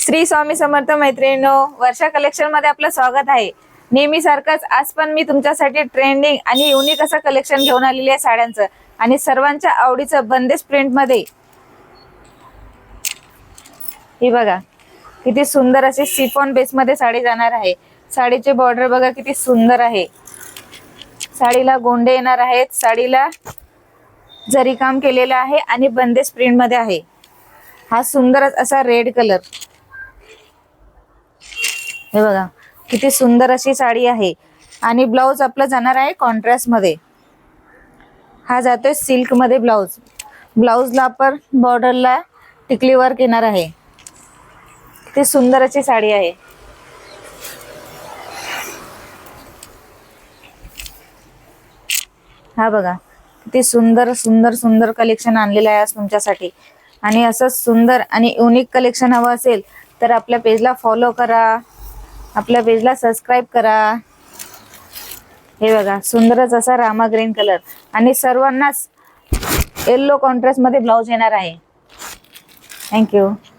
श्री स्वामी समर्थ मैत्रिणींनो, वर्षा कलेक्शन मध्ये आपलं स्वागत आहे। नेहमी सारखंच आज पण मी तुमच्यासाठी ट्रेंडिंग आणि युनिक असं कलेक्शन घेऊन आलेली आहे साड्यांचं आणि सर्वांच्या आवडीचं बंदिश प्रिंट मध्ये। ही बघा किती सुंदर अशी शिफॉन बेस मध्ये साडी जाणार आहे। साडीचे बॉर्डर बघा किती सुंदर आहे। साडीला गोंडे येणार आहेत, साडीला जरी काम केलेलं आहे आणि बंदिश प्रिंट मध्ये आहे। हा सुंदरच असा रेड कलर, हे बघा किती सुंदर अशी साडी आहे आणि ब्लाउज आपलं जाणार आहे कॉन्ट्रास्ट मध्ये। हा जातोय सिल्क मध्ये ब्लाउज। ब्लाउजला पर बॉर्डरला टिकली वर्क येणार आहे। किती सुंदर अशी साडी आहे। हा बघा किती सुंदर सुंदर सुंदर कलेक्शन आणलेलं आहे आज तुमच्यासाठी। आणि असं सुंदर आणि युनिक कलेक्शन हवं असेल तर आपल्या पेजला फॉलो करा, आपल्या पेजला सबस्क्राइब करा। हे बघा सुंदरच असा रामा ग्रीन कलर आणि सर्वांनाच येलो कॉन्ट्रास्ट मध्ये ब्लाउज येणार आहे। थँक्यू।